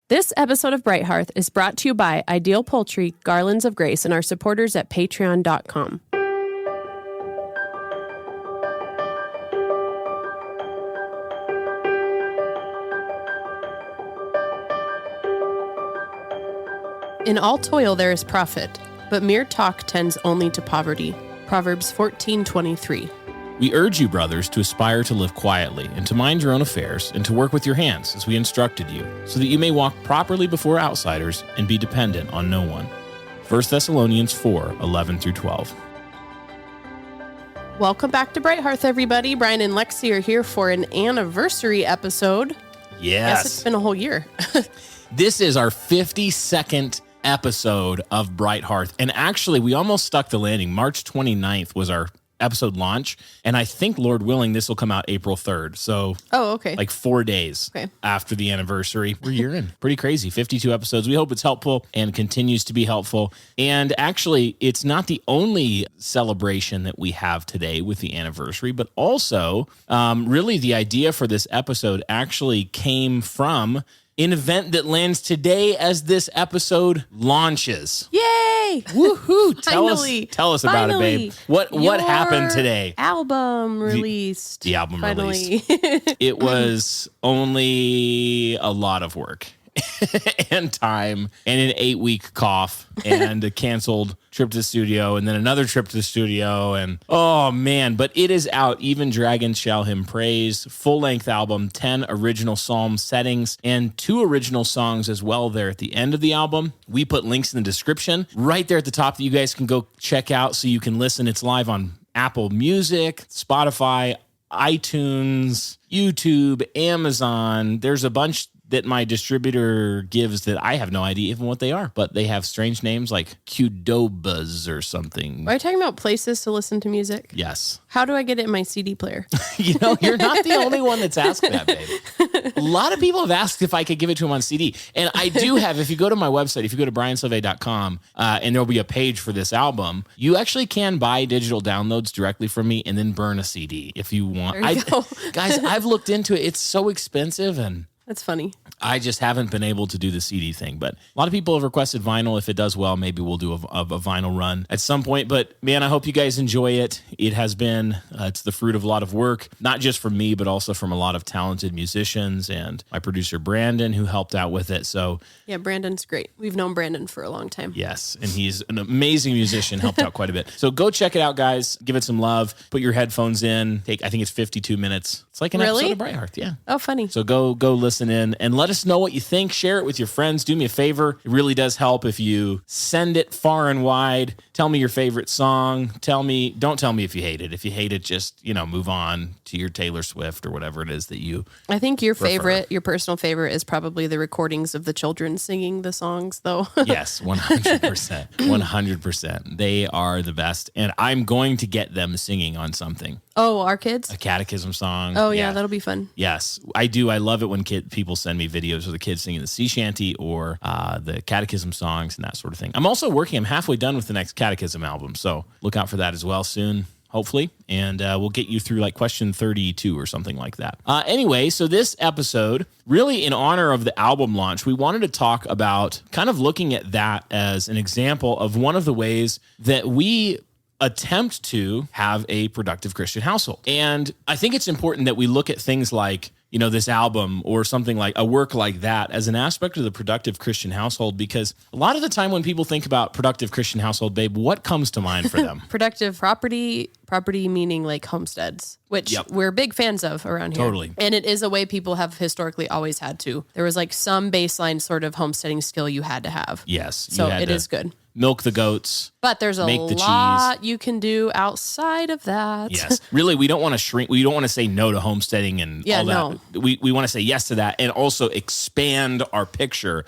This episode of Bright Hearth is brought to you by Ideal Poultry, Garlands of Grace, and our supporters at patreon.com. In all toil there is profit, but mere talk tends only to poverty. Proverbs 14:23. We urge you, brothers, to aspire to live quietly and to mind your own affairs and to work with your hands as we instructed you, so that you may walk properly before outsiders and be dependent on no one. 1 Thessalonians 4:11-12. Welcome back to Bright Hearth, everybody. Brian and Lexy are here for an anniversary episode. Yes. It's been a whole year. This is our 52nd episode of Bright Hearth. And actually, we almost stuck the landing. March 29th was our episode launch. And I think, Lord willing, this will come out April 3rd. So, okay. Like 4 days after the anniversary. We're a year in. Pretty crazy. 52 episodes. We hope it's helpful and continues to be helpful. And actually, it's not the only celebration that we have today with the anniversary, but also really the idea for this episode actually came from an event that lands today as this episode launches. Yay! Woohoo! Tell us about it, babe. What happened today? Album released. The album finally. Released. It was only a lot of work and time and an 8-week cough and a canceled trip to the studio and then another trip to the studio. And oh man, but it is out. Even Dragons Shall Him Praise, full-length album, 10 original psalm settings and 2 original songs as well there at the end of the album. We put links in the description right there at the top that you guys can go check out so you can listen. It's live on Apple Music, Spotify, iTunes, YouTube, Amazon. There's a bunch that my distributor gives that I have no idea even what they are, but they have strange names like Qdobas or something. Are you talking about places to listen to music? Yes. How do I get it in my CD player? You're not the only one that's asked that, babe. A lot of people have asked if I could give it to them on CD. And I do have, if you go to my website, if you go to briansauvé.com, and there'll be a page for this album, you actually can buy digital downloads directly from me and then burn a CD if you want. Guys, I've looked into it. It's so expensive and that's funny. I just haven't been able to do the CD thing, but a lot of people have requested vinyl. If it does well, maybe we'll do a vinyl run at some point. But man, I hope you guys enjoy it. It has been, it's the fruit of a lot of work, not just from me, but also from a lot of talented musicians and my producer, Brandon, who helped out with it. So yeah, Brandon's great. We've known Brandon for a long time. Yes, and he's an amazing musician, helped out quite a bit. So go check it out, guys. Give it some love. Put your headphones in. I think it's 52 minutes. It's like an episode of Bright Hearth, yeah. Oh, funny. So go listen in and let us know what you think. Share it with your friends. Do me a favor. It really does help if you send it far and wide. Tell me your favorite song. Don't tell me if you hate it. If you hate it, just, move on to your Taylor Swift or whatever it is that you I think your prefer. favorite, your personal favorite is probably the recordings of the children singing the songs, though. Yes, 100%. 100%. They are the best. And I'm going to get them singing on something. Oh, our kids? A catechism song. Oh, yeah, that'll be fun. Yes, I do. I love it when people send me videos of the kids singing the sea shanty or the catechism songs and that sort of thing. I'm halfway done with the next catechism album, so look out for that as well soon, hopefully. And we'll get you through like question 32 or something like that. Anyway, so this episode, really in honor of the album launch, we wanted to talk about kind of looking at that as an example of one of the ways that we attempt to have a productive Christian household. And I think it's important that we look at things like, this album or something like a work like that as an aspect of the productive Christian household, because a lot of the time when people think about productive Christian household, babe, what comes to mind for them? Productive property meaning like homesteads, which we're big fans of around here. Totally. And it is a way people have historically always had to. There was like some baseline sort of homesteading skill you had to have. Yes. So it is good. Milk the goats. But there's a lot you can do outside of that. Yes. Really, we don't want to shrink. We don't want to say no to homesteading and all that. No. We want to say yes to that and also expand our picture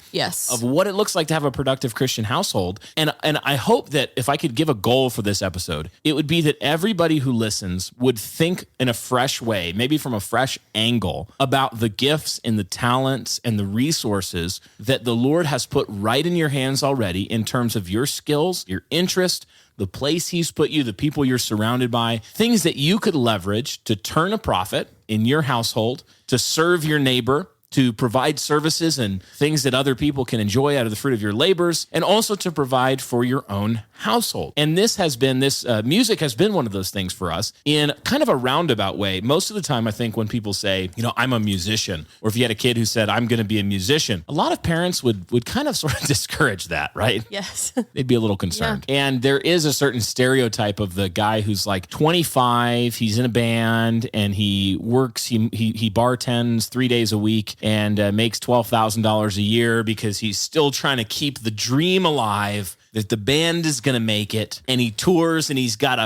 of what it looks like to have a productive Christian household. And I hope that if I could give a goal for this episode, it would be that everybody who listens would think in a fresh way, maybe from a fresh angle, about the gifts and the talents and the resources that the Lord has put right in your hands already in terms of your skills, your interest, the place he's put you, the people you're surrounded by, things that you could leverage to turn a profit in your household, to serve your neighbor, to provide services and things that other people can enjoy out of the fruit of your labors, and also to provide for your own household. And music has been one of those things for us in kind of a roundabout way. Most of the time, I think when people say, I'm a musician, or if you had a kid who said, I'm going to be a musician, a lot of parents would kind of sort of discourage that, right? Yes. They'd be a little concerned. Yeah. And there is a certain stereotype of the guy who's like 25, he's in a band, and he works, he bartends 3 days a week and makes $12,000 a year because he's still trying to keep the dream alive that the band is going to make it, and he tours, and he's got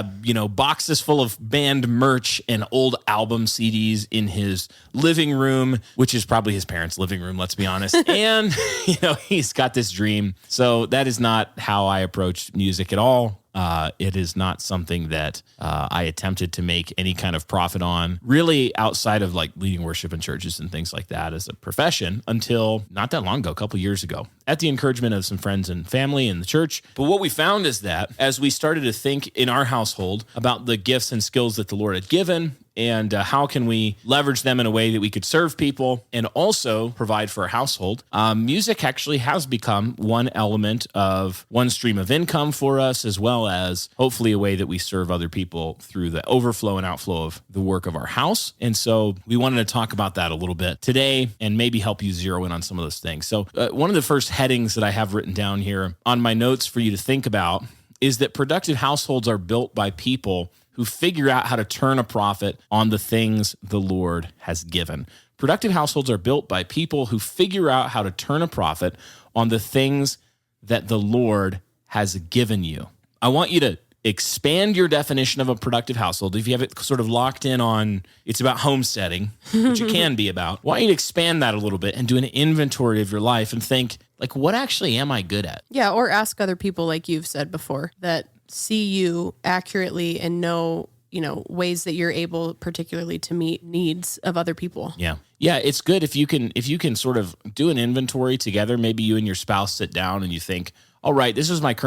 boxes full of band merch and old album CDs in his living room, which is probably his parents' living room, let's be honest. And, he's got this dream. So that is not how I approach music at all. It is not something that I attempted to make any kind of profit on, really, outside of like leading worship in churches and things like that as a profession, until not that long ago, a couple years ago, at the encouragement of some friends and family in the church. But what we found is that as we started to think in our household about the gifts and skills that the Lord had given, and how can we leverage them in a way that we could serve people and also provide for our household, music actually has become one element of one stream of income for us, as well as hopefully a way that we serve other people through the overflow and outflow of the work of our house. And so we wanted to talk about that a little bit today and maybe help you zero in on some of those things. So one of the first headings that I have written down here on my notes for you to think about is that productive households are built by people who figure out how to turn a profit on the things the Lord has given. Productive households are built by people who figure out how to turn a profit on the things that the Lord has given you. I want you to expand your definition of a productive household. If you have it sort of locked in on it's about homesteading, which it can be about, I want you to expand that a little bit and do an inventory of your life and think, like, what actually am I good at? Yeah, or ask other people, like you've said before, that see you accurately and know, ways that you're able particularly to meet needs of other people. Yeah. Yeah, it's good if you can sort of do an inventory together. Maybe you and your spouse sit down and you think, all right, this is like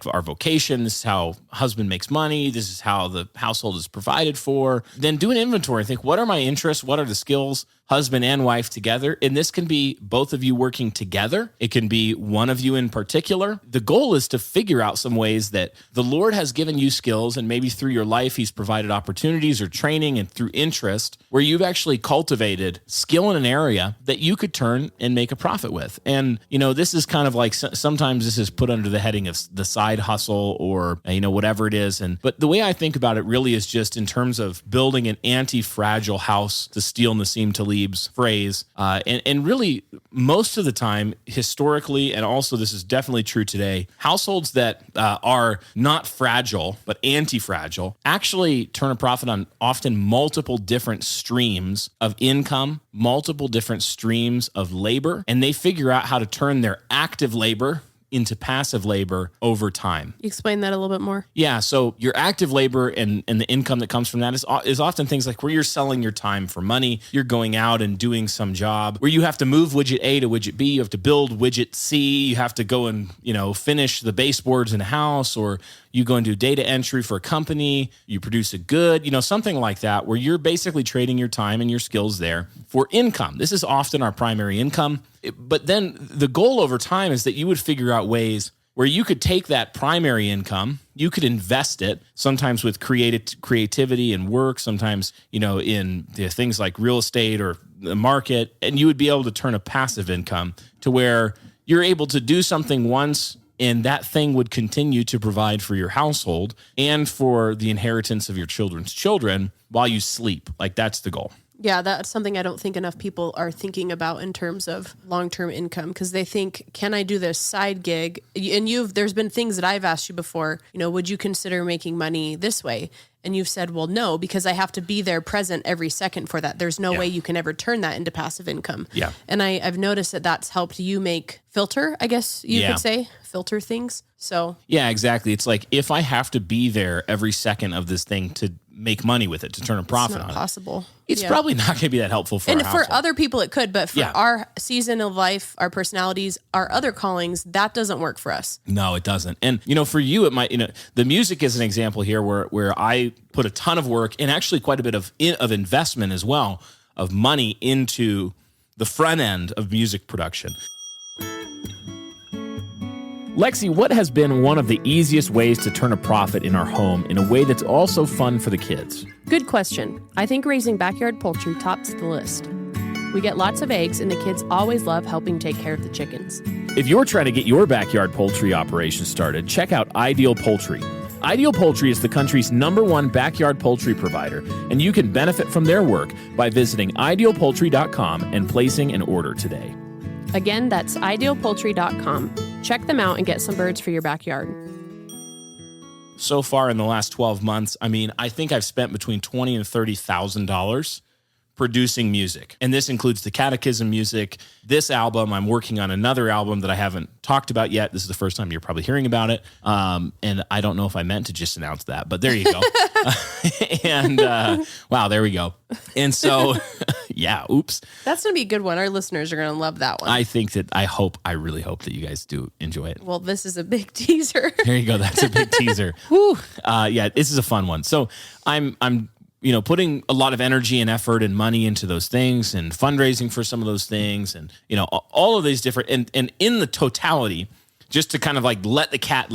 our vocation. This is how husband makes money. This is how the household is provided for. Then do an inventory and think, what are my interests? What are the skills? Husband and wife together. And this can be both of you working together. It can be one of you in particular. The goal is to figure out some ways that the Lord has given you skills, and maybe through your life, he's provided opportunities or training and through interest where you've actually cultivated skill in an area that you could turn and make a profit with. And, this is kind of like sometimes this is put under the heading of the side hustle or, whatever it is. But the way I think about it really is just in terms of building an anti-fragile house, to steal Nassim Taleb's phrase. And really, most of the time, historically, and also this is definitely true today, households that are not fragile, but anti-fragile, actually turn a profit on often multiple different streams of income, multiple different streams of labor, and they figure out how to turn their active labor into passive labor over time. Explain that a little bit more. Yeah, so your active labor and the income that comes from that is often things like where you're selling your time for money, you're going out and doing some job where you have to move widget A to widget B, you have to build widget C, you have to go and, finish the baseboards in a house, or you go and do data entry for a company, you produce a good, something like that, where you're basically trading your time and your skills there for income. This is often our primary income. But then the goal over time is that you would figure out ways where you could take that primary income, you could invest it, sometimes with creativity and work, sometimes, in things like real estate or the market, and you would be able to turn a passive income to where you're able to do something once, and that thing would continue to provide for your household and for the inheritance of your children's children while you sleep. Like, that's the goal. Yeah, that's something I don't think enough people are thinking about in terms of long-term income, because they think, can I do this side gig? And there's been things that I've asked you before, would you consider making money this way? And you've said, well, no, because I have to be there present every second for that. There's no way you can ever turn that into passive income. Yeah. And I've noticed that that's helped you filter, I guess you could say, filter things. So yeah, exactly. It's like, if I have to be there every second of this thing to make money with it, to turn a profit on it, possible. It's probably not going to be that helpful for our household. For other people it could, but for our season of life, our personalities, our other callings, that doesn't work for us. No, it doesn't. And, for you, it might, the music is an example here where I put a ton of work and actually quite a bit of investment as well, of money into the front end of music production. Lexy, what has been one of the easiest ways to turn a profit in our home in a way that's also fun for the kids? Good question. I think raising backyard poultry tops the list. We get lots of eggs, and the kids always love helping take care of the chickens. If you're trying to get your backyard poultry operation started, check out Ideal Poultry. Ideal Poultry is the country's #1 backyard poultry provider, and you can benefit from their work by visiting idealpoultry.com and placing an order today. Again, that's idealpoultry.com. Check them out and get some birds for your backyard. So far in the last 12 months, I think I've spent between $20,000 and $30,000 producing music. And this includes the catechism music. This album, I'm working on another album that I haven't talked about yet. This is the first time you're probably hearing about it. And I don't know if I meant to just announce that, but there you go. Wow, there we go. And so, yeah, oops. That's going to be a good one. Our listeners are going to love that one. I really hope that you guys do enjoy it. Well, this is a big teaser. There you go. That's a big teaser. Whew. Yeah, this is a fun one. So I'm putting a lot of energy and effort and money into those things and fundraising for some of those things and, all of these different, and in the totality, just to kind of let the cat,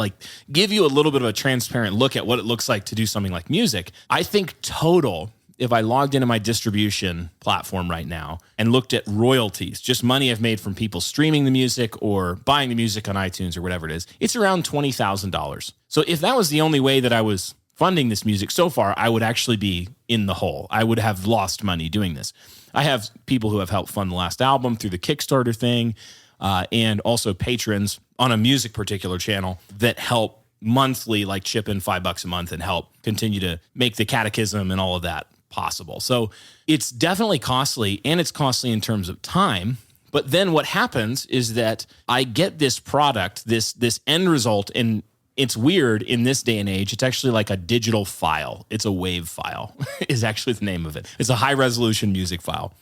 give you a little bit of a transparent look at what it looks like to do something like music. I think total, if I logged into my distribution platform right now and looked at royalties, just money I've made from people streaming the music or buying the music on iTunes or whatever it is, it's around $20,000. So if that was the only way that I was funding this music so far, I would actually be in the hole. I would have lost money doing this. I have people who have helped fund the last album through the Kickstarter thing, and also patrons on a music particular channel that help monthly, chip in $5 a month and help continue to make the catechism and all of that possible. So it's definitely costly, and it's costly in terms of time. But then what happens is that I get this product, this end result, and it's weird in this day and age. It's actually like a digital file. It's a WAV file is actually the name of it. It's a high resolution music file.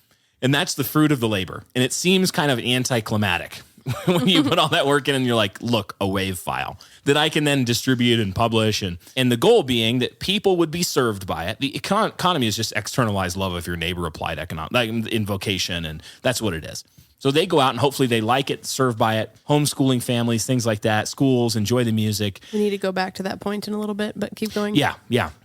And that's the fruit of the labor. And it seems kind of anticlimactic when you put all that work in and you're like, look, a WAV file that I can then distribute and publish. And the goal being that people would be served by it. The economy is just externalized love of your neighbor applied invocation. And that's what it is. So they go out and hopefully they like it, serve by it, homeschooling families, things like that, schools, enjoy the music. We need to go back to that point in a little bit, but keep going. Yeah.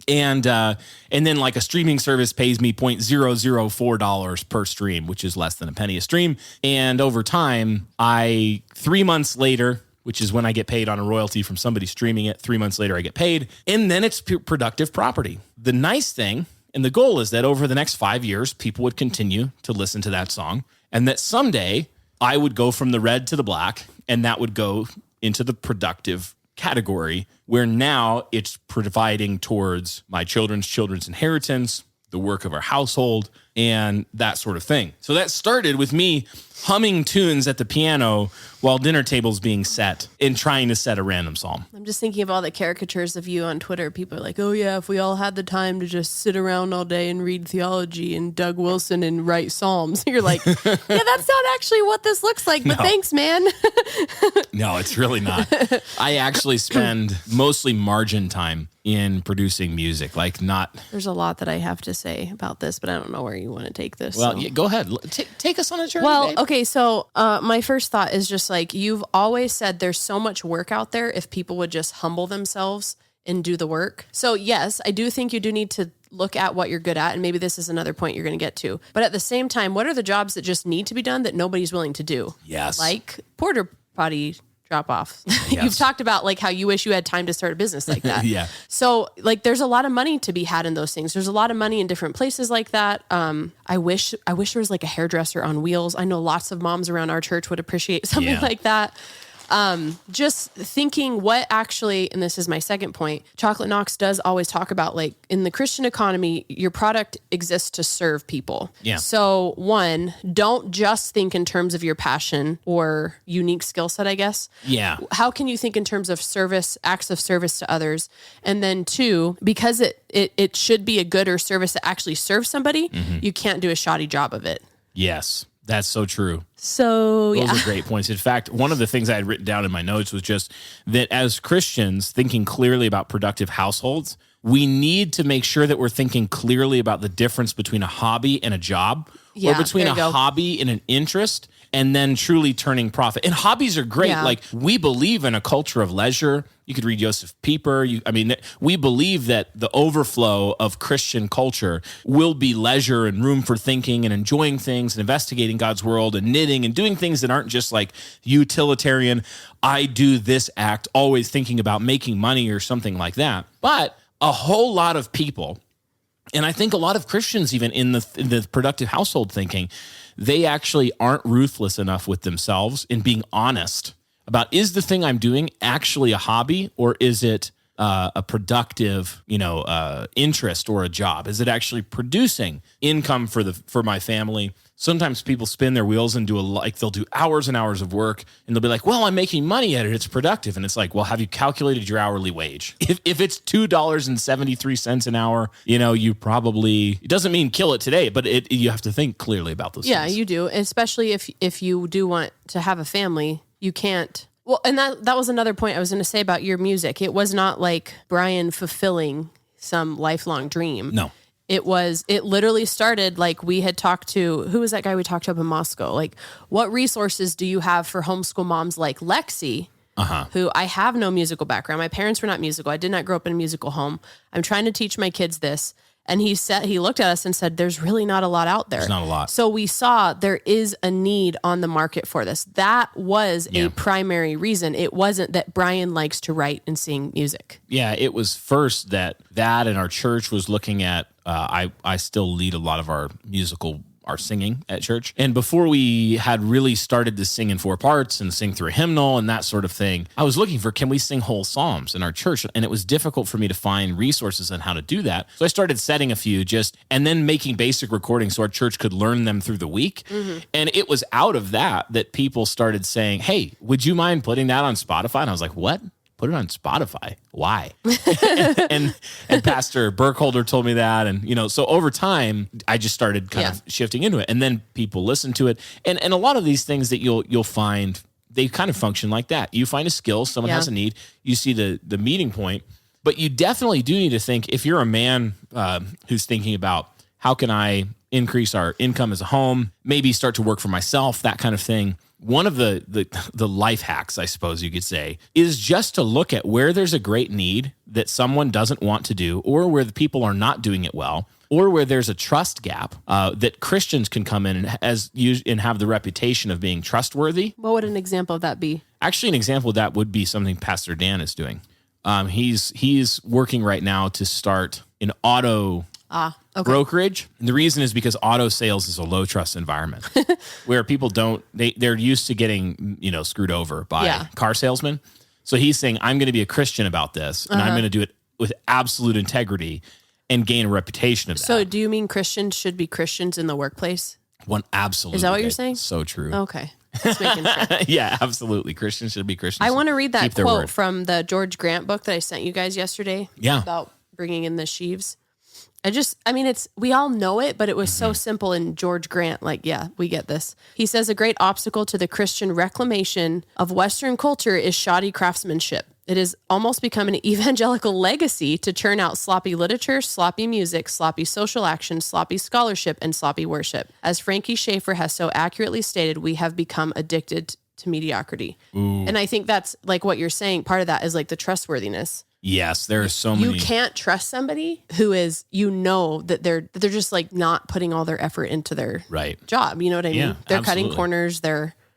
And then a streaming service pays me $0.004 per stream, which is less than a penny a stream. And over time, 3 months later, which is when I get paid on a royalty from somebody streaming it, 3 months later I get paid, and then it's productive property. The nice thing, and the goal is that over the next 5 years, people would continue to listen to that song. And that someday I would go from the red to the black, and that would go into the productive category where now it's providing towards my children's inheritance, the work of our household, and that sort of thing. So that started with me humming tunes at the piano while dinner tables being set and trying to set a random psalm. I'm just thinking of all the caricatures of you on Twitter. People are like, oh yeah, if we all had the time to just sit around all day and read theology and Doug Wilson and write psalms. You're like, yeah, that's not actually what this looks like, but thanks, man. No, it's really not. I actually spend mostly margin time in producing music, There's a lot that I have to say about this, but I don't know where you want to take this. Well, yeah, go ahead. Take us on a journey, babe. Okay, so my first thought is just you've always said there's so much work out there if people would just humble themselves and do the work. So yes, I do think you do need to look at what you're good at, and maybe this is another point you're going to get to. But at the same time, what are the jobs that just need to be done that nobody's willing to do? Yes. Like porter potty drop off. Yes. You've talked about how you wish you had time to start a business like that. Yeah. So there's a lot of money to be had in those things. There's a lot of money in different places like that. I wish there was a hairdresser on wheels. I know lots of moms around our church would appreciate something like that. Just thinking what actually, and this is my second point, Chocolate Knox does always talk about in the Christian economy, your product exists to serve people. Yeah. So one, don't just think in terms of your passion or unique skill set, I guess. Yeah. How can you think in terms of service, acts of service to others? And then two, because it should be a good or service that actually serves somebody, you can't do a shoddy job of it. Yes. That's so true. So, Those are great points. In fact, one of the things I had written down in my notes was just that as Christians, thinking clearly about productive households, we need to make sure that we're thinking clearly about the difference between a hobby and a job, Yeah, or between there a you go. hobby and an interest and then truly turning profit. And hobbies are great. Yeah. Like, we believe in a culture of leisure. You could read Joseph Pieper. We believe that the overflow of Christian culture will be leisure and room for thinking and enjoying things and investigating God's world and knitting and doing things that aren't just like utilitarian, I do this act, always thinking about making money or something like that. But a whole lot of people, and I think a lot of Christians, even in the productive household thinking, they actually aren't ruthless enough with themselves in being honest about, is the thing I'm doing actually a hobby, or is it a productive, interest or a job? Is it actually producing income for my family? Sometimes people spin their wheels and they'll do hours and hours of work, and they'll be like, well, I'm making money at it, it's productive. And it's like, well, have you calculated your hourly wage? If it's $2.73 an hour, you probably, it doesn't mean kill it today, but you have to think clearly about those things. Yeah, you do. Especially if you do want to have a family, you can't. Well, and that was another point I was going to say about your music. It was not like Brian fulfilling some lifelong dream. No. It literally started like we had talked to, who was that guy we talked to up in Moscow? Like, what resources do you have for homeschool moms like Lexy, who I have no musical background. My parents were not musical. I did not grow up in a musical home. I'm trying to teach my kids this. And he looked at us and said, there's really not a lot out there. There's not a lot. So we saw there is a need on the market for this. That was a primary reason. It wasn't that Brian likes to write and sing music. Yeah, it was first that and our church was looking at, I still lead a lot of our singing at church. And before we had really started to sing in 4 parts and sing through a hymnal and that sort of thing, I was looking for, can we sing whole psalms in our church? And it was difficult for me to find resources on how to do that. So I started setting a few and then making basic recordings so our church could learn them through the week. Mm-hmm. And it was out of that people started saying, hey, would you mind putting that on Spotify? And I was like, what? Put it on Spotify. Why? and Pastor Burkholder told me that. And, so over time, I just started kind of shifting into it. And then people listen to it. And a lot of these things that you'll find, they kind of function like that. You find a skill, someone has a need, you see the meeting point. But you definitely do need to think, if you're a man who's thinking about, how can I increase our income as a home, maybe start to work for myself, that kind of thing. One of the life hacks, I suppose you could say, is just to look at where there's a great need that someone doesn't want to do, or where the people are not doing it well, or where there's a trust gap that Christians can come in and have the reputation of being trustworthy. What would an example of that be? Actually, an example of that would be something Pastor Dan is doing. He's working right now to start an auto brokerage. And the reason is because auto sales is a low trust environment where people they're used to getting, screwed over by car salesmen. So he's saying, I'm going to be a Christian about this, and I'm going to do it with absolute integrity and gain a reputation of that. So do you mean Christians should be Christians in the workplace? One, absolutely. Is that what you're saying? So true. Okay. Just making sure. Yeah, absolutely. Christians should be Christians. I want to read that quote from the George Grant book that I sent you guys yesterday. Yeah. About bringing in the sheaves. We all know it, but it was so simple in George Grant. Like, yeah, we get this. He says, a great obstacle to the Christian reclamation of Western culture is shoddy craftsmanship. It has almost become an evangelical legacy to churn out sloppy literature, sloppy music, sloppy social action, sloppy scholarship, and sloppy worship. As Frankie Schaeffer has so accurately stated, we have become addicted to mediocrity. Ooh. And I think that's like what you're saying. Part of that is like the trustworthiness. Yes, there are so many. You can't trust somebody who is, that they're just like not putting all their effort into their job. You know what I mean? Yeah, they're absolutely. cutting corners.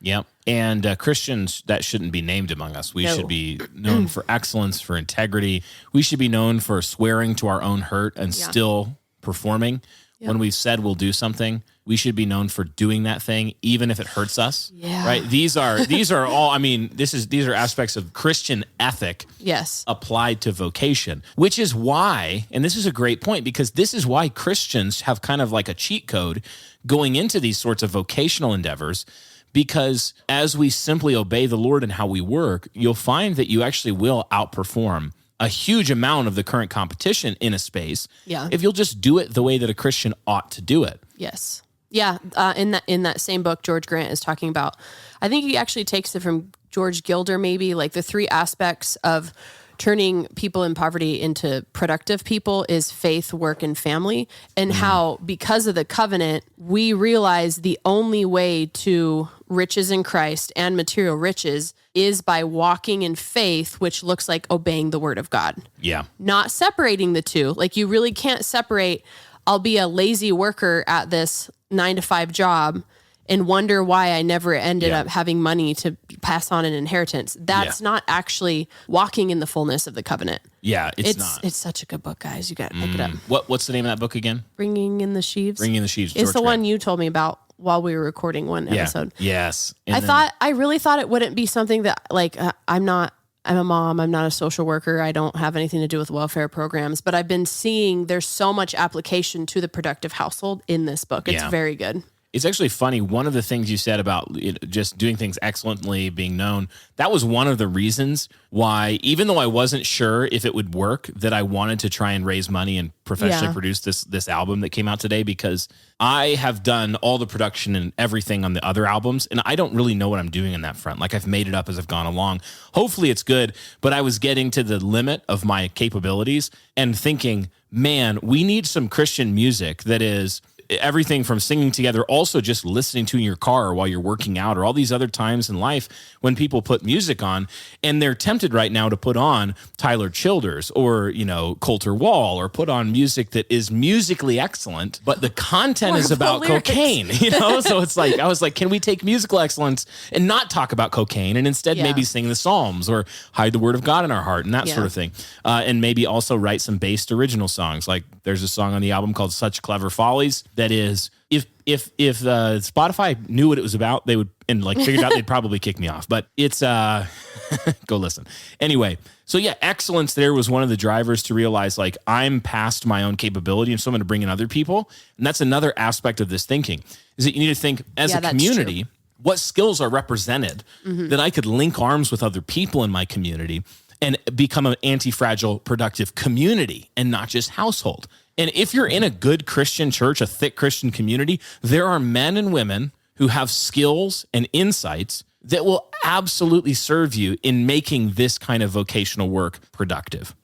Yep. And Christians, that shouldn't be named among us. We should be known for excellence, for integrity. We should be known for swearing to our own hurt and still performing. Yep. When we've said we'll do something, we should be known for doing that thing, even if it hurts us. Yeah. Right. These are all, these are aspects of Christian ethic. Yes. Applied to vocation, which is why, and this is a great point, because this is why Christians have kind of like a cheat code going into these sorts of vocational endeavors. Because as we simply obey the Lord in how we work, you'll find that you actually will outperform a huge amount of the current competition in a space. Yeah. If you'll just do it the way that a Christian ought to do it. Yes. Yeah. In that same book, George Grant is talking about, I think he actually takes it from George Gilder, maybe, like the 3 aspects of turning people in poverty into productive people is faith, work, and family. And how, because of the covenant, we realize the only way to riches in Christ and material riches is by walking in faith, which looks like obeying the word of God. Yeah. Not separating the two. Like, you really can't separate, I'll be a lazy worker at this 9-to-5 job and wonder why I never ended up having money to pass on an inheritance. That's not actually walking in the fullness of the covenant. Yeah, it's not. It's such a good book, guys. You got to pick it up. What's the name of that book again? Bringing in the Sheaves. Bringing in the Sheaves. It's the one you told me about while we were recording one episode. Yes. I really thought it wouldn't be something that, like, I'm a mom. I'm not a social worker. I don't have anything to do with welfare programs, but I've been seeing there's so much application to the productive household in this book. It's very good. It's actually funny. One of the things you said about just doing things excellently, being known, that was one of the reasons why, even though I wasn't sure if it would work, that I wanted to try and raise money and professionally produce this album that came out today, because I have done all the production and everything on the other albums, and I don't really know what I'm doing in that front. Like, I've made it up as I've gone along. Hopefully it's good, but I was getting to the limit of my capabilities and thinking, man, we need some Christian music that is everything from singing together, also just listening to in your car while you're working out, or all these other times in life when people put music on, and they're tempted right now to put on Tyler Childers or, Coulter Wall, or put on music that is musically excellent, but the content is about cocaine, So it's like, I was like, can we take musical excellence and not talk about cocaine, and instead maybe sing the Psalms or hide the word of God in our heart and that sort of thing. And maybe also write some based original songs. Like, there's a song on the album called Such Clever Follies that is, if Spotify knew what it was about, they would, and figured out, they'd probably kick me off. But it's go listen. Anyway, so excellence there was one of the drivers to realize, like, I'm past my own capability, and so I'm going to bring in other people. And that's another aspect of this thinking, is that you need to think as a community, what skills are represented that I could link arms with other people in my community and become an anti-fragile, productive community and not just household. And if you're in a good Christian church, a thick Christian community, there are men and women who have skills and insights that will absolutely serve you in making this kind of vocational work productive.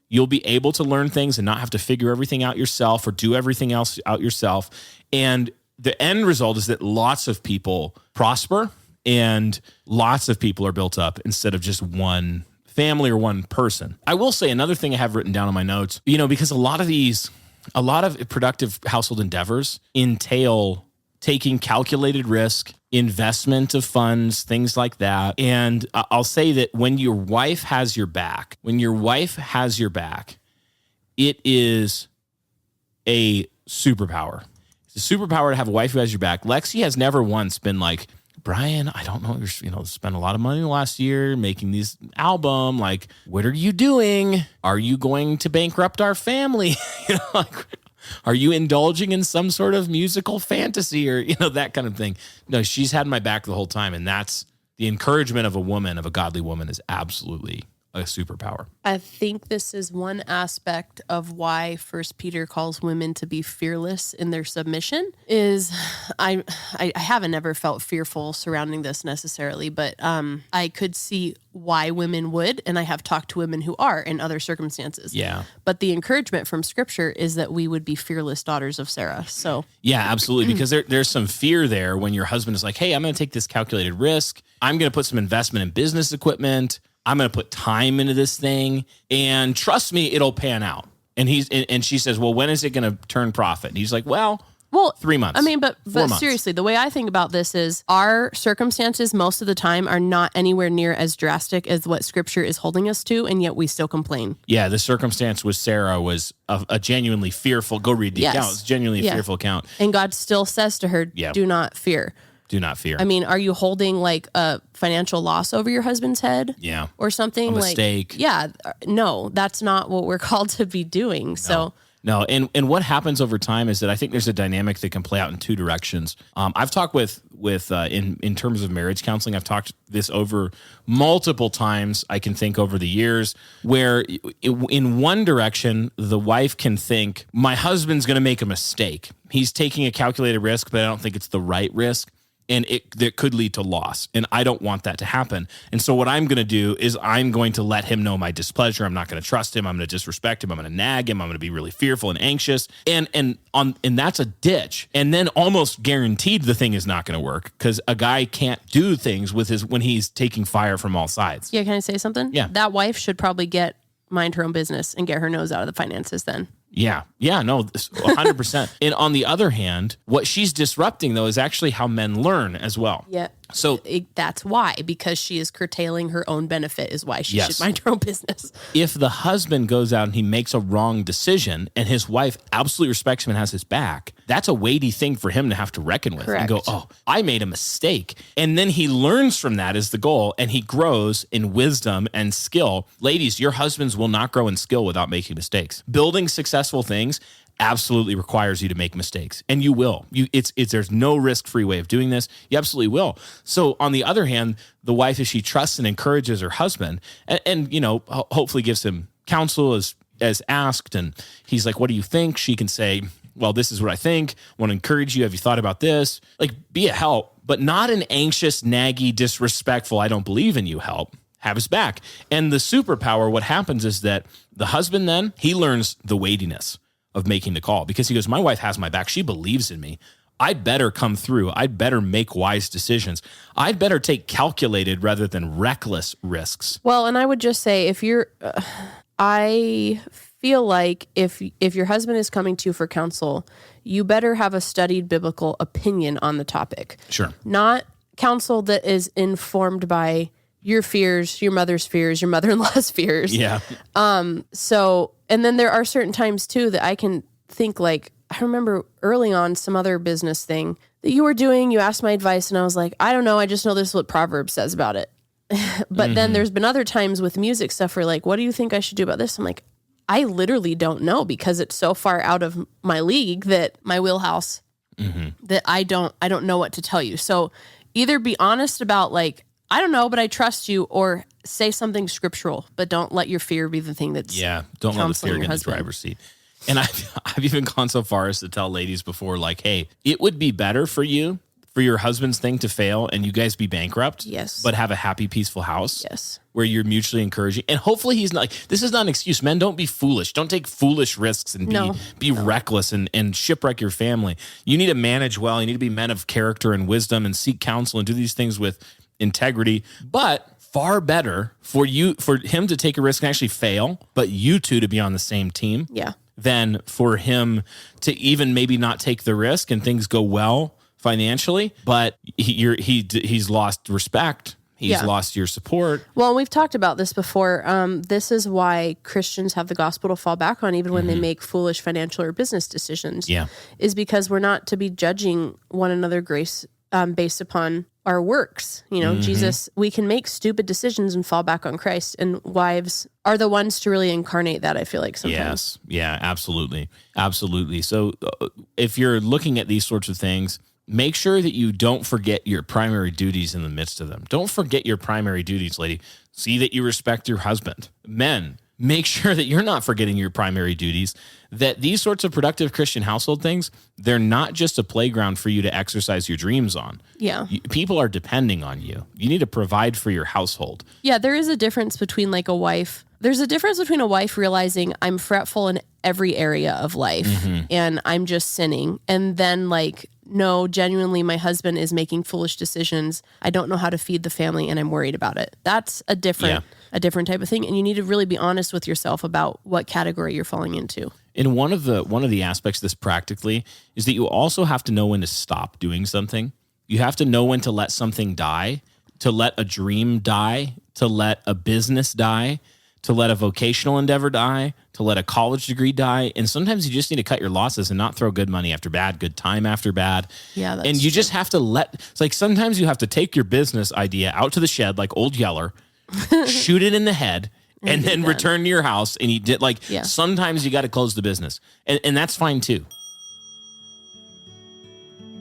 You'll be able to learn things and not have to figure everything out yourself or do everything else out yourself. And the end result is that lots of people prosper and lots of people are built up instead of just one family or one person. I will say another thing I have written down on my notes, because a lot of productive household endeavors entail taking calculated risk, investment of funds, things like that. And I'll say that when your wife has your back, it is a superpower. It's a superpower to have a wife who has your back. Lexy has never once been like, Brian, I don't know, you're spent a lot of money last year making these album. Like, what are you doing? Are you going to bankrupt our family? Are you indulging in some sort of musical fantasy or, that kind of thing? No, she's had my back the whole time. And that's the encouragement of a godly woman is absolutely a superpower. I think this is one aspect of why First Peter calls women to be fearless in their submission. Is I haven't ever felt fearful surrounding this necessarily, but I could see why women would, and I have talked to women who are in other circumstances. Yeah. But the encouragement from Scripture is that we would be fearless daughters of Sarah. So yeah, absolutely, because there's some fear there when your husband is like, "Hey, I'm going to take this calculated risk. I'm going to put some investment in business equipment. I'm going to put time into this thing, and trust me, it'll pan out." And she says, "Well, when is it going to turn profit?" And he's like, Well, 3 months. I mean, but 4 months. Seriously, the way I think about this is our circumstances most of the time are not anywhere near as drastic as what Scripture is holding us to, and yet we still complain. Yeah, the circumstance with Sarah was a genuinely fearful. Go read the account. It's genuinely a fearful account. And God still says to her, "Do not fear." Do not fear. I mean, are you holding like a financial loss over your husband's head? Yeah. Or something? A mistake. No, that's not what we're called to be doing. No, and what happens over time is that I think there's a dynamic that can play out in two directions. I've talked with in terms of marriage counseling, I've talked this over multiple times. I can think over the years where in one direction, the wife can think, my husband's going to make a mistake. He's taking a calculated risk, but I don't think it's the right risk. and that could lead to loss. And I don't want that to happen. And so what I'm going to do is I'm going to let him know my displeasure. I'm not going to trust him. I'm going to disrespect him. I'm going to nag him. I'm going to be really fearful and anxious. And that's a ditch. And then almost guaranteed the thing is not going to work, because a guy can't do things when he's taking fire from all sides. Yeah, can I say something? Yeah. That wife should probably mind her own business and get her nose out of the finances then. Yeah, no, 100%. And on the other hand, what she's disrupting, though, is actually how men learn as well. Yeah. So that's why, because she is curtailing her own benefit, is why she should mind her own business. If the husband goes out and he makes a wrong decision and his wife absolutely respects him and has his back, that's a weighty thing for him to have to reckon with. Correct. And go, oh, I made a mistake. And then he learns from that is the goal, and he grows in wisdom and skill. Ladies, your husbands will not grow in skill without making mistakes. Building successful things absolutely requires you to make mistakes, and you will. There's no risk-free way of doing this. You absolutely will. So on the other hand, the wife, if she trusts and encourages her husband, and hopefully gives him counsel as asked, and he's like, "What do you think?" She can say, "Well, this is what I think. I want to encourage you. Have you thought about this?" Like, be a help, but not an anxious, naggy, disrespectful, "I don't believe in you" help. Have his back. And the superpower, what happens is that the husband then, he learns the weightiness of making the call, because he goes, my wife has my back. She believes in me. I'd better come through. I'd better make wise decisions. I'd better take calculated rather than reckless risks. Well, and I would just say, if you're, I feel like if your husband is coming to you for counsel, you better have a studied biblical opinion on the topic. Sure. Not counsel that is informed by your fears, your mother's fears, your mother-in-law's fears. Yeah. So, and then there are certain times too that I can think, like, I remember early on some other business thing that you were doing, you asked my advice, and I was like, I don't know, I just know this is what Proverbs says about it. But then there's been other times with music stuff where, like, what do you think I should do about this? I'm like, I literally don't know, because it's so far out of my league, that my wheelhouse, that I don't know what to tell you. So either be honest about, like, I don't know, but I trust you, or say something scriptural, but don't let your fear be the thing that's don't let the fear get in the driver's seat. And I've even gone so far as to tell ladies before, like, hey, it would be better for you for your husband's thing to fail and you guys be bankrupt. Yes. But have a happy, peaceful house. Yes. Where you're mutually encouraging. And hopefully he's not, like, this is not an excuse. Men, don't be foolish. Don't take foolish risks and be reckless and shipwreck your family. You need to manage well. You need to be men of character and wisdom and seek counsel and do these things with integrity. But far better for him to take a risk and actually fail, but you two to be on the same team. Yeah. Than for him to even maybe not take the risk and things go well financially, but he's lost respect. He's lost your support. Well, we've talked about this before. This is why Christians have the gospel to fall back on, even when they make foolish financial or business decisions. Yeah. Is because we're not to be judging one another grace based upon our works. Jesus, we can make stupid decisions and fall back on Christ, and wives are the ones to really incarnate that, I feel like, sometimes. Yes. Yeah, absolutely. Absolutely. So if you're looking at these sorts of things, make sure that you don't forget your primary duties in the midst of them. Don't forget your primary duties, lady. See that you respect your husband. Men, make sure that you're not forgetting your primary duties, that these sorts of productive Christian household things, they're not just a playground for you to exercise your dreams on. Yeah. People are depending on you. You need to provide for your household. Yeah, there is a difference between, like, a wife. There's a difference between a wife realizing I'm fretful in every area of life and I'm just sinning. And then, like, no, genuinely, my husband is making foolish decisions. I don't know how to feed the family and I'm worried about it. That's a different type of thing. And you need to really be honest with yourself about what category you're falling into. And one of the aspects of this practically is that you also have to know when to stop doing something. You have to know when to let something die, to let a dream die, to let a business die, to let a vocational endeavor die, to let a college degree die. And sometimes you just need to cut your losses and not throw good money after bad, good time after bad. Yeah, that's and you true. just have to it's like sometimes you have to take your business idea out to the shed like Old Yeller, shoot it in the head, and then return to your house. And sometimes you got to close the business. And that's fine too.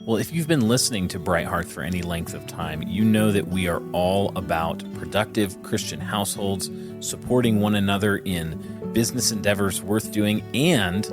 Well, if you've been listening to Bright Hearth for any length of time, you know that we are all about productive Christian households, supporting one another in business endeavors worth doing, and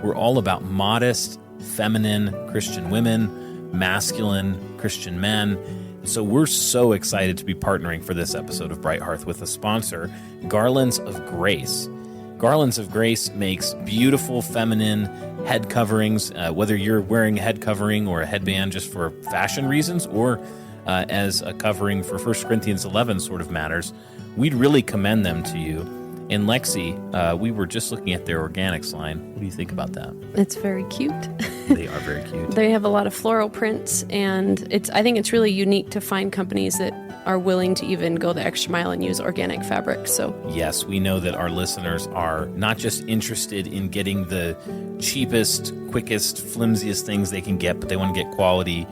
we're all about modest, feminine Christian women masculine Christian men. So we're so excited to be partnering for this episode of Bright Hearth with a sponsor, Garlands of Grace. Garlands of Grace makes beautiful feminine head coverings, whether you're wearing a head covering or a headband just for fashion reasons or as a covering for 1 Corinthians 11 sort of matters. We'd really commend them to you. And Lexy, we were just looking at their organics line. What do you think about that? It's very cute. They are very cute. They have a lot of floral prints, and I think it's really unique to find companies that are willing to even go the extra mile and use organic fabric. So yes, we know that our listeners are not just interested in getting the cheapest, quickest, flimsiest things they can get, but they want to get quality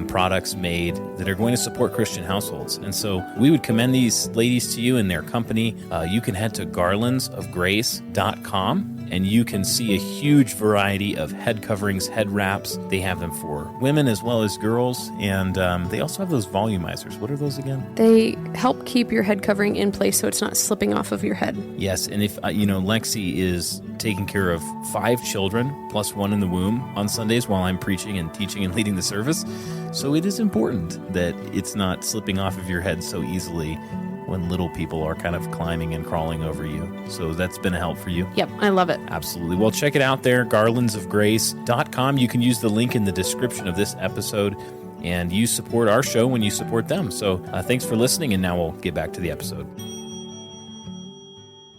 products made that are going to support Christian households. And so we would commend these ladies to you and their company. You can head to garlandsofgrace.com and you can see a huge variety of head coverings, head wraps. They have them for women as well as girls. And they also have those volumizers. What are those again? They help keep your head covering in place so it's not slipping off of your head. Yes. And if, Lexy is taking care of 5 children plus 1 in the womb on Sundays while I'm preaching and teaching and leading the service. So it is important that it's not slipping off of your head so easily when little people are kind of climbing and crawling over you. So that's been a help for you. Yep, I love it. Absolutely. Well, check it out there, garlandsofgrace.com. You can use the link in the description of this episode, and you support our show when you support them. So thanks for listening, and now we'll get back to the episode.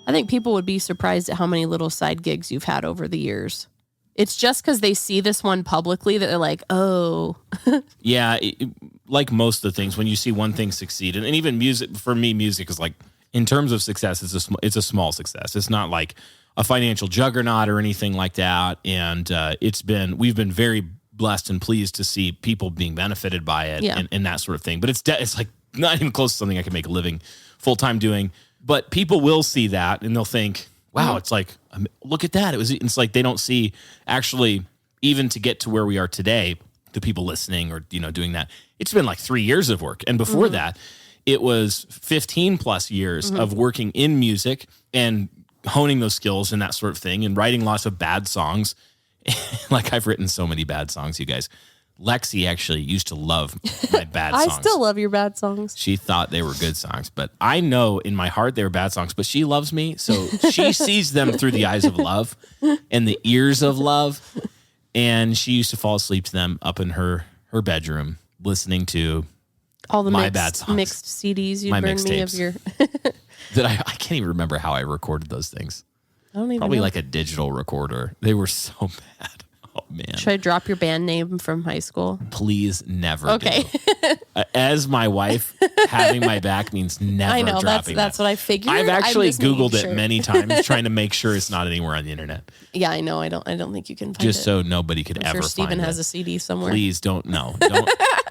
I think people would be surprised at how many little side gigs you've had over the years. It's just because they see this one publicly that they're like, oh. Yeah, like most of the things, when you see one thing succeed, and even music, for me, music is like, in terms of success, it's a small success. It's not like a financial juggernaut or anything like that. And we've been very blessed and pleased to see people being benefited by it and that sort of thing. But it's like not even close to something I can make a living full-time doing. But people will see that and they'll think, wow, it's like, look at that. It's like they don't see actually, even to get to where we are today, the people listening or, doing that. It's been like 3 years of work. And before that, it was 15 plus years of working in music and honing those skills and that sort of thing and writing lots of bad songs. Like I've written so many bad songs, you guys. Lexy actually used to love my bad songs. I still love your bad songs. She thought they were good songs, but I know in my heart they were bad songs, but she loves me. So she sees them through the eyes of love and the ears of love. And she used to fall asleep to them up in her bedroom, listening to all the bad songs. Mixed CDs you burned me of your... That I can't even remember how I recorded those things. I don't even Probably know. like a digital recorder. They were so bad. Oh, man. Should I drop your band name from high school? Please never Okay. do. As my wife, having my back means never I know, dropping that's what I figured. I've actually I'm just making Googled it sure. many times trying to make sure it's not anywhere on the internet. Yeah, I know. I don't think you can find Just it. so nobody could I'm ever sure find Steven it. has a CD somewhere. Please don't.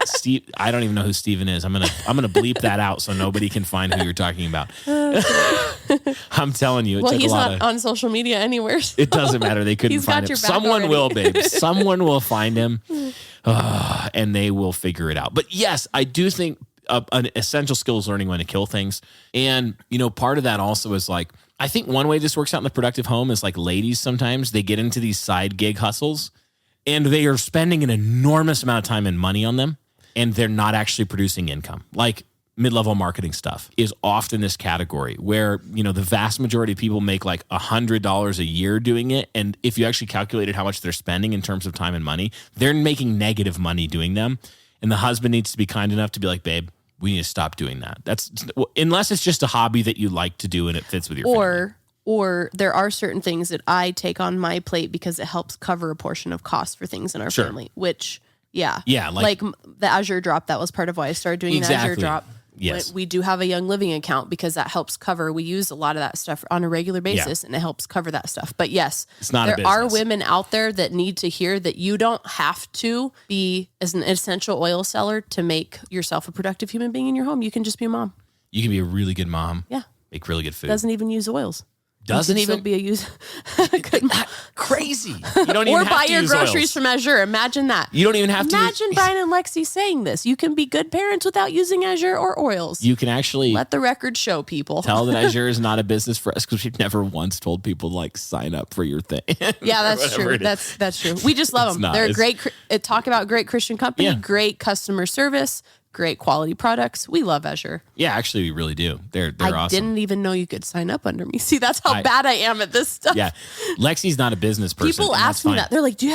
Steve, I don't even know who Steven is. I'm gonna bleep that out so nobody can find who you're talking about. I'm telling you, He's not on social media anywhere. So. It doesn't matter. They couldn't He's got find him. your back Someone already. will, babe. Someone will find him, and they will figure it out. But yes, I do think an essential skill is learning when to kill things. And, part of that also is like, I think one way this works out in the productive home is like ladies sometimes, they get into these side gig hustles and they are spending an enormous amount of time and money on them and they're not actually producing income. Like mid-level marketing stuff is often this category where, the vast majority of people make like $100 a year doing it. And if you actually calculated how much they're spending in terms of time and money, they're making negative money doing them. And the husband needs to be kind enough to be like, babe, we need to stop doing that. That's unless it's just a hobby that you like to do and it fits with your family. Or there are certain things that I take on my plate because it helps cover a portion of cost for things in our family, which, like the Azure drop, that was part of why I started doing the Azure drop. Yes. We do have a Young Living account because that helps cover, we use a lot of that stuff on a regular basis and it helps cover that stuff. But yes, it's not there are women out there that need to hear that you don't have to be as an essential oil seller to make yourself a productive human being in your home. You can just be a mom. You can be a really good mom. Yeah. Make really good food. Doesn't even use oils. doesn't You can even still be a user. crazy. You don't even Or have buy to your use groceries oils. from Azure. Imagine that. You don't even have to. Imagine Brian and Lexy saying this. You can be good parents without using Azure or oils. You can actually Let the record show, people. tell that Azure is not a business for us because we've never once told people like sign up for your thing. Yeah, that's true. That's true. We just love them. not. They're a It's- great. Talk about great Christian company, Yeah. great customer service, great quality products. We love Azure. Yeah, actually, we really do. They're I awesome. didn't even know you could sign up under me. See, that's how bad I am at this stuff. Yeah, Lexi's not a business person. People and ask that's me fine. that. They're like, "Do you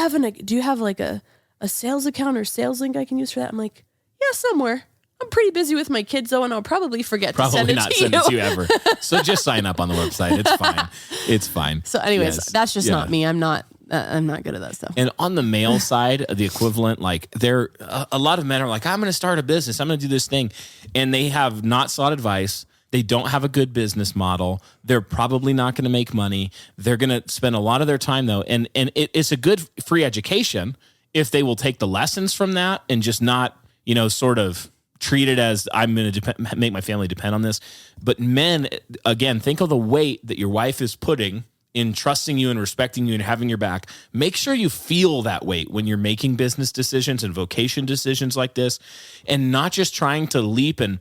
have like a sales account or sales link I can use for that?" I'm like, "Yeah, somewhere." I'm pretty busy with my kids though, and I'll probably forget to send Probably it not to send you. it to you ever. So just sign up on the website. It's fine. It's fine. So, anyways, Yes. that's just Yeah. not me. I'm not good at that stuff. And on the male side, the equivalent, like a lot of men are like, I'm going to start a business. I'm going to do this thing. And they have not sought advice. They don't have a good business model. They're probably not going to make money. They're going to spend a lot of their time though. And it's a good free education if they will take the lessons from that and just not, sort of treat it as I'm going to make my family depend on this. But men, again, think of the weight that your wife is putting in trusting you and respecting you and having your back. Make sure you feel that weight when you're making business decisions and vocation decisions like this, and not just trying to leap and,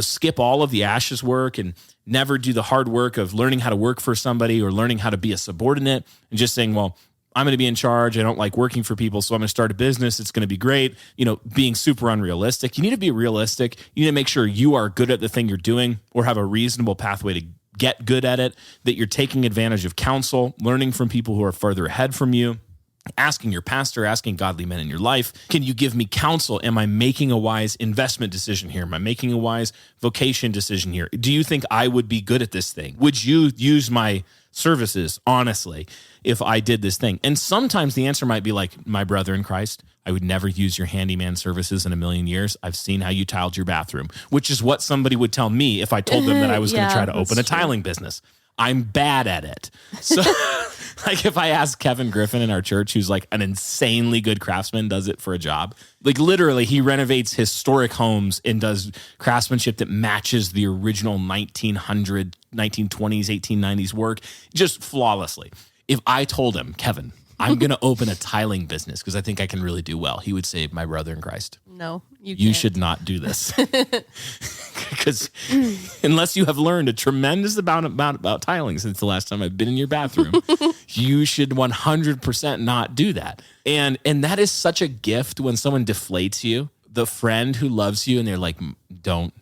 skip all of the ashes work and never do the hard work of learning how to work for somebody or learning how to be a subordinate and just saying, well, I'm going to be in charge. I don't like working for people, so I'm going to start a business. It's going to be great. Being super unrealistic. You need to be realistic. You need to make sure you are good at the thing you're doing or have a reasonable pathway to get good at it, that you're taking advantage of counsel, learning from people who are further ahead from you, asking your pastor, asking godly men in your life, can you give me counsel? Am I making a wise investment decision here? Am I making a wise vocation decision here? Do you think I would be good at this thing? Would you use my services honestly if I did this thing? And sometimes the answer might be like, my brother in Christ, I would never use your handyman services in a million years. I've seen how you tiled your bathroom, which is what somebody would tell me if I told them that I was going to try to open a tiling business. I'm bad at it. So like if I ask Kevin Griffin in our church, who's like an insanely good craftsman, does it for a job. Like literally he renovates historic homes and does craftsmanship that matches the original 1900, 1920s, 1890s work just flawlessly. If I told him, Kevin, I'm going to open a tiling business because I think I can really do well, he would say, my brother in Christ, No, you you can't. should not do this. Because unless you have learned a tremendous amount about tiling since the last time I've been in your bathroom, you should 100% not do that. And that is such a gift when someone deflates you, the friend who loves you, and they're like, don't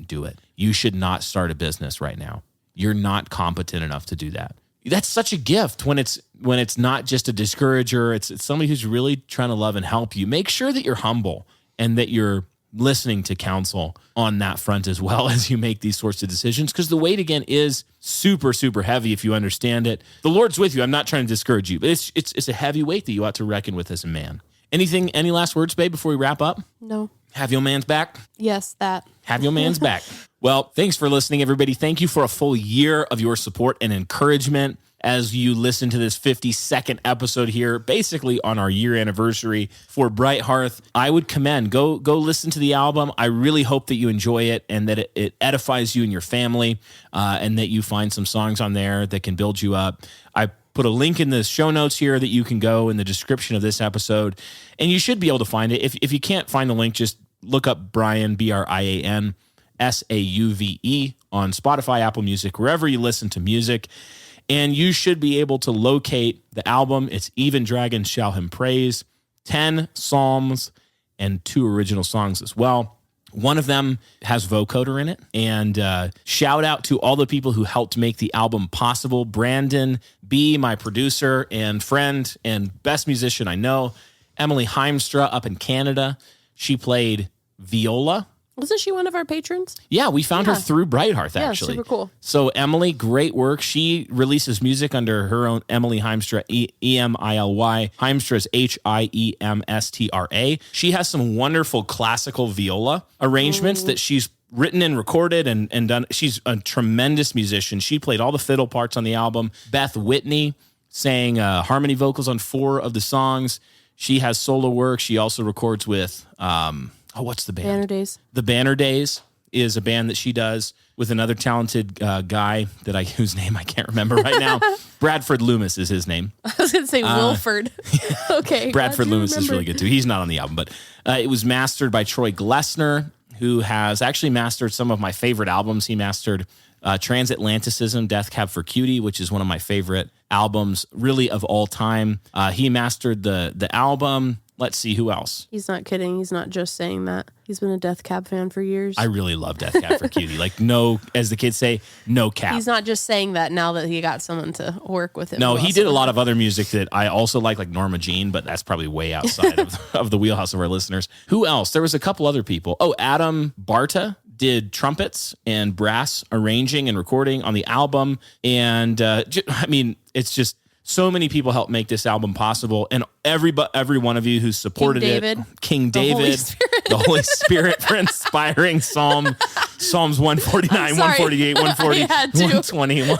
do it. You should not start a business right now. You're not competent enough to do that. That's such a gift when it's not just a discourager. It's somebody who's really trying to love and help you. Make sure that you're humble and that you're listening to counsel on that front as well as you make these sorts of decisions, because the weight again is super, super heavy if you understand it. The Lord's with you. I'm not trying to discourage you, but it's a heavy weight that you ought to reckon with as a man. Any last words, babe, before we wrap up? No. Have your man's back? Yes, that. Have your man's back. Well, thanks for listening, everybody. Thank you for a full year of your support and encouragement as you listen to this 52nd episode here, basically on our year anniversary for Bright Hearth. I would commend, go listen to the album. I really hope that you enjoy it and that it edifies you and your family, and that you find some songs on there that can build you up. I put a link in the show notes here that you can go in the description of this episode, and you should be able to find it. If you can't find the link, just look up Brian, Brian Sauve on Spotify, Apple Music, wherever you listen to music. And you should be able to locate the album. It's Even Dragons Shall Him Praise, 10 psalms and 2 original songs as well. One of them has vocoder in it. And shout out to all the people who helped make the album possible. Brandon B., my producer and friend and best musician I know. Emily Heimstra up in Canada. She played viola. Wasn't she one of our patrons? Yeah, we found her through Bright Hearth, Yeah, actually. super cool. So Emily, great work. She releases music under her own Emily Heimstra, E-M-I-L-Y. Heimstra is H-I-E-M-S-T-R-A. She has some wonderful classical viola arrangements that she's written and recorded and done. She's a tremendous musician. She played all the fiddle parts on the album. Beth Whitney sang harmony vocals on 4 of the songs. She has solo work. She also records with... what's the band? Banner Days. The Banner Days is a band that she does with another talented guy whose name I can't remember right now. Bradford Loomis is his name. I was going to say Wilford. Okay. Bradford Loomis is really good too. He's not on the album, but it was mastered by Troy Glessner, who has actually mastered some of my favorite albums. He mastered Transatlanticism, Death Cab for Cutie, which is one of my favorite albums really of all time. He mastered the album. Let's see, who else? He's not kidding. He's not just saying that. He's been a Death Cab fan for years. I really love Death Cab for Cutie. Like, no, as the kids say, no cap. He's not just saying that now that he got someone to work with him. No, he did a lot of other music that I also like Norma Jean, but that's probably way outside of the wheelhouse of our listeners. Who else? There was a couple other people. Oh, Adam Barta did trumpets and brass arranging and recording on the album. And it's just so many people helped make this album possible. And every one of you who supported King David, the Holy Spirit for inspiring Psalms 149, 148, 140, 120.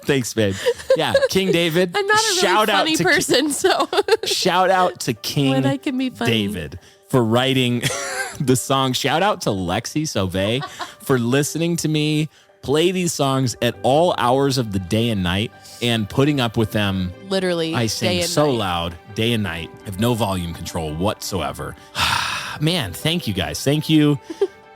Thanks, babe. Yeah, King David. I'm not a really funny person, so shout out to King when I can be funny. David for writing the song. Shout out to Lexy Sauvé for listening to me play these songs at all hours of the day and night and putting up with them. Literally, I sing so loud, day and night. I have no volume control whatsoever. Man, thank you guys. Thank you.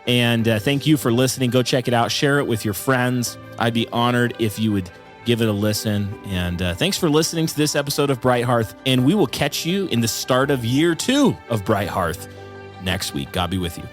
And thank you for listening. Go check it out. Share it with your friends. I'd be honored if you would give it a listen. And thanks for listening to this episode of Bright Hearth. And we will catch you in the start of year 2 of Bright Hearth next week. God be with you.